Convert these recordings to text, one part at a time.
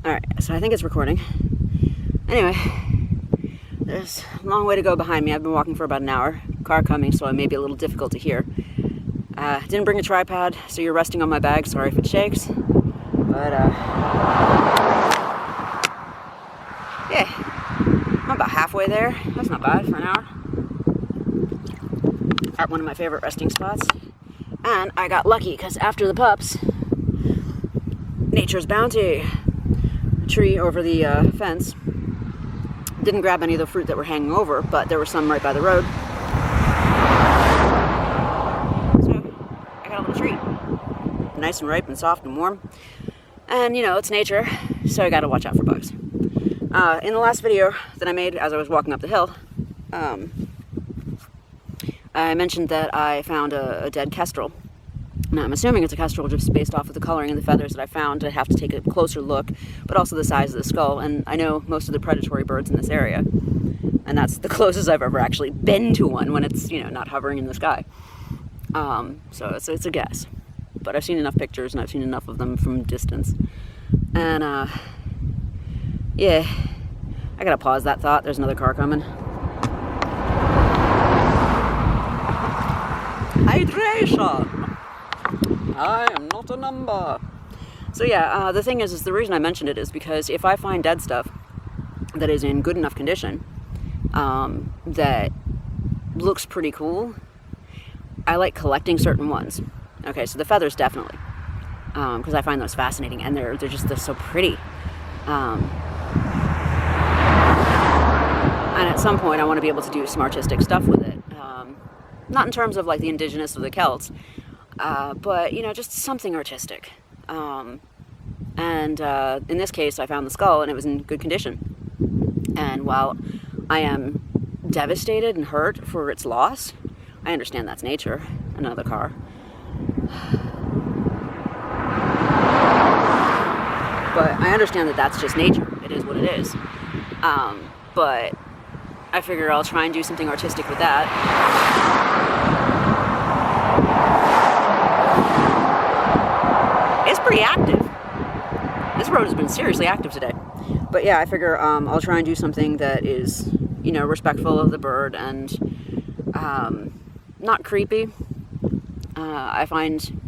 Alright, so I think it's recording. Anyway, there's a long way to go behind me. I've been walking for about an hour. Car coming, so it may be a little difficult to hear. Didn't bring a tripod, so you're resting on my bag. Sorry if it shakes. But, yeah. I'm about halfway there. That's not bad for an hour. At one of my favorite resting spots. And I got lucky, because after the pups, nature's bounty. Tree over the fence. Didn't grab any of the fruit that were hanging over, but there were some right by the road. So I got a little treat. Nice and ripe and soft and warm. And you know, it's nature, so I gotta watch out for bugs. In the last video that I made as I was walking up the hill, I mentioned that I found a dead kestrel. Now, I'm assuming it's a kestrel just based off of the coloring and the feathers that I found. I have to take a closer look, but also the size of the skull. And I know most of the predatory birds in this area, and that's the closest I've ever actually been to one when it's, you know, not hovering in the sky. So it's a guess. But I've seen enough pictures and I've seen enough of them from distance. And, yeah, I gotta pause that thought. There's another car coming. Hydration! I am not a number. So yeah, the thing is the reason I mentioned it is because if I find dead stuff that is in good enough condition, that looks pretty cool, I like collecting certain ones. Okay, so the feathers definitely, because I find those fascinating, and they're so pretty. And at some point I want to be able to do some artistic stuff with it. Not in terms of like the indigenous or the Celts, but, you know, just something artistic. In this case, I found the skull, and it was in good condition. And while I am devastated and hurt for its loss, I understand that's nature. Another car. But I understand that that's just nature. It is what it is. But I figure I'll try and do something artistic with that. It's pretty active. This road has been seriously active today. But yeah, I figure I'll try and do something that is, you know, respectful of the bird and not creepy. I find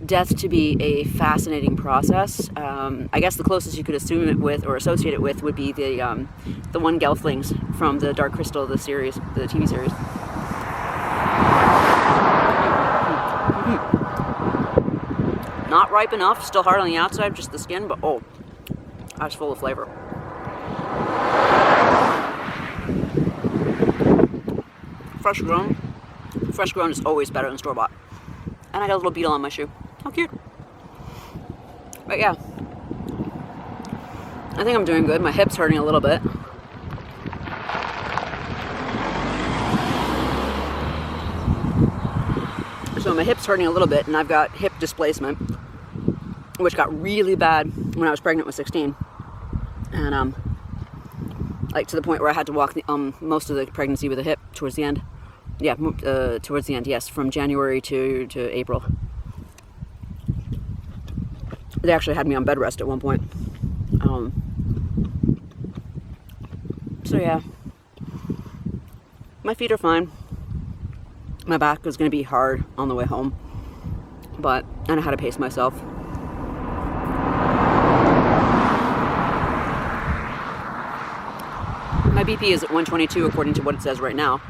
death to be a fascinating process. I guess the closest you could assume it with or associate it with would be the one Gelflings from the Dark Crystal, the series, the TV series. Not ripe enough, still hard on the outside, just the skin, but oh, that's full of flavor. Fresh grown. Fresh grown is always better than store-bought. And I got a little beetle on my shoe. How cute. But yeah, I think I'm doing good. My hip's hurting a little bit. So my hip's hurting a little bit, and I've got hip displacement, which got really bad when I was pregnant with 16. And like to the point where I had to walk most of the pregnancy with a hip towards the end. Yeah, towards the end, yes, from January to April. They actually had me on bed rest at one point. So yeah, my feet are fine. My back is going to be hard on the way home, but I know how to pace myself. My BP is at 122 according to what it says right now,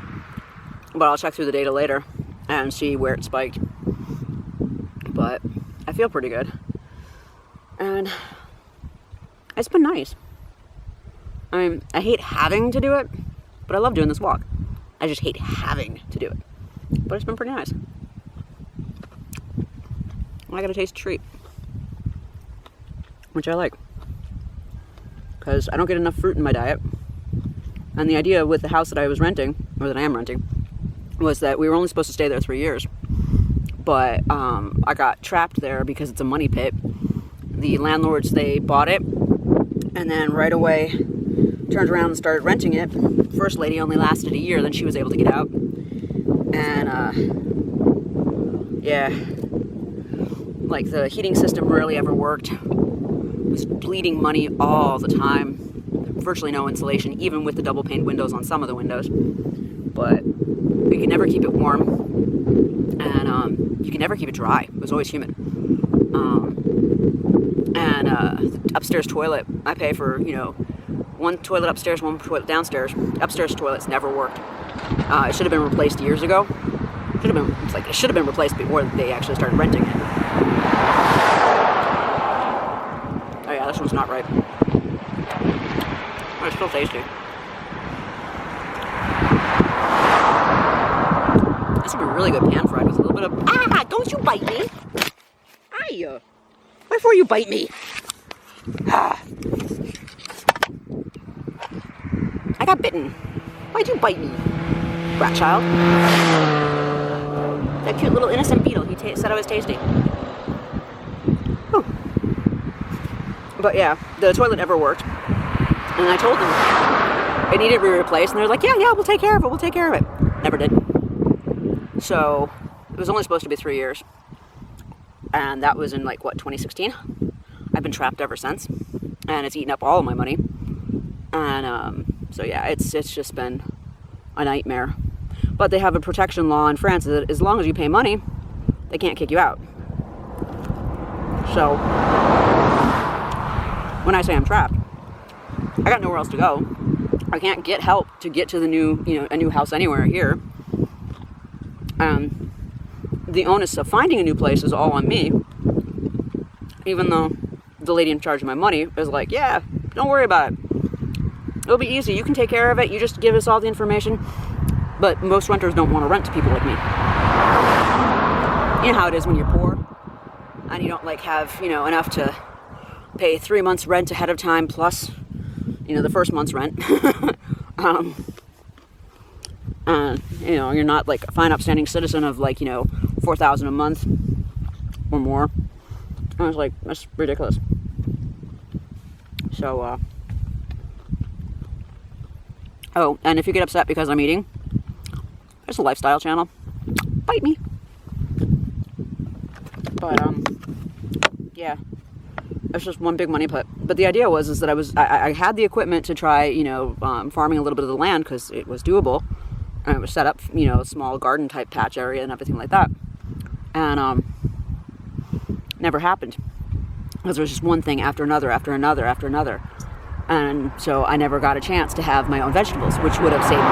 but I'll check through the data later and see where it spiked. But I feel pretty good, and it's been nice. I mean, I hate having to do it, but I love doing this walk. I just hate having to do it. But it's been pretty nice. I got a taste treat, which I like, because I don't get enough fruit in my diet. And the idea with the house that I was renting, or that I am renting, was that we were only supposed to stay there 3 years. But I got trapped there because it's a money pit. The landlords, they bought it, and then right away turned around and started renting it. First lady only lasted a year, then she was able to get out. And yeah, like the heating system rarely ever worked. was bleeding money all the time. Virtually no insulation, even with the double pane windows on some of the windows. But you can never keep it warm, and you can never keep it dry. It was always humid. The upstairs toilet, I pay for, one toilet upstairs, one toilet downstairs. Upstairs toilets never worked. It should have been replaced years ago. It should have been replaced before they actually started renting it. Oh yeah, this one's not right. But it's still tasty. This would be really good pan fried with a little bit of... Ah! Don't you bite me! Aye! Wherefore you bite me? Ah. I got bitten. Why'd you bite me? Rat child. That cute little innocent beetle. He said I was tasty. Whew. But yeah, the toilet never worked. And I told them it needed to be replaced. And they're like, yeah, we'll take care of it. We'll take care of it. Never did. So it was only supposed to be 3 years. And that was in 2016. I've been trapped ever since. And it's eaten up all of my money. And so yeah, it's just been a nightmare. But they have a protection law in France that as long as you pay money, they can't kick you out. So when I say I'm trapped, I got nowhere else to go. I can't get help to get to the a new house anywhere here. The onus of finding a new place is all on me. Even though the lady in charge of my money is like, yeah, don't worry about it. It'll be easy. You can take care of it. You just give us all the information. But most renters don't want to rent to people like me. You know how it is when you're poor and you don't have, enough to pay 3 months rent ahead of time plus, the first month's rent. You're not a fine upstanding citizen of $4,000 a month or more. I was like, that's ridiculous. So, oh, and if you get upset because I'm eating, there's a lifestyle channel. Bite me. But, yeah. It's just one big money pit. But the idea was that I had the equipment to try, farming a little bit of the land because it was doable. And it was set up, a small garden type patch area and everything like that. And, never happened. Because there was just one thing after another, after another, after another. And so I never got a chance to have my own vegetables, which would have saved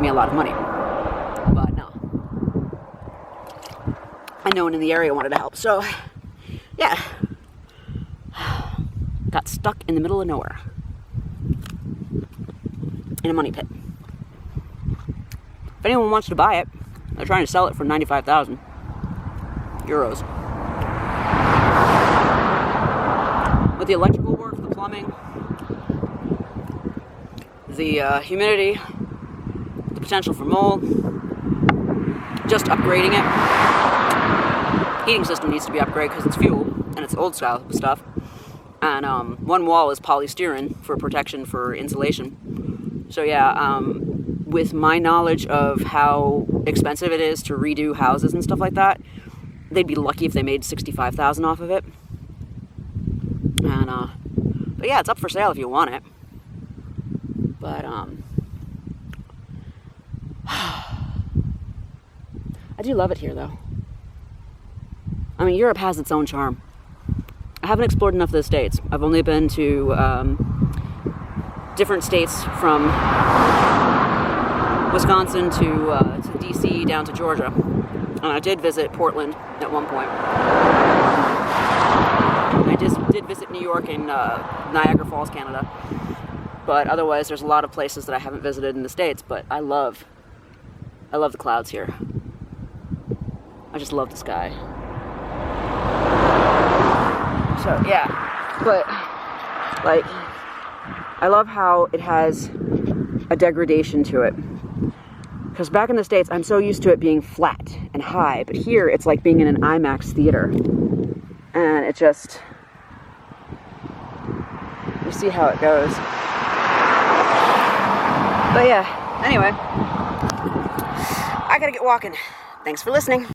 me a lot of money. But no. And no one in the area wanted to help. So, yeah. Got stuck in the middle of nowhere. In a money pit. If anyone wants to buy it, they're trying to sell it for 95,000 euros. With the electrical work, the plumbing, the humidity, the potential for mold, just upgrading it. Heating system needs to be upgraded because it's fuel and it's old style stuff. And one wall is polystyrene for protection for insulation. So yeah, with my knowledge of how expensive it is to redo houses and stuff like that, they'd be lucky if they made 65,000 off of it. And but yeah, it's up for sale if you want it. But I do love it here though. I mean, Europe has its own charm. I haven't explored enough of the States. I've only been to different states from Wisconsin to DC down to Georgia. And I did visit Portland at one point. I just did visit New York and Niagara Falls, Canada. But otherwise, there's a lot of places that I haven't visited in the States. But I love the clouds here. I just love the sky. So yeah, but I love how it has a degradation to it. Because back in the States, I'm so used to it being flat and high, but here it's like being in an IMAX theater. And it just, you see how it goes. But yeah, anyway, I gotta get walking. Thanks for listening.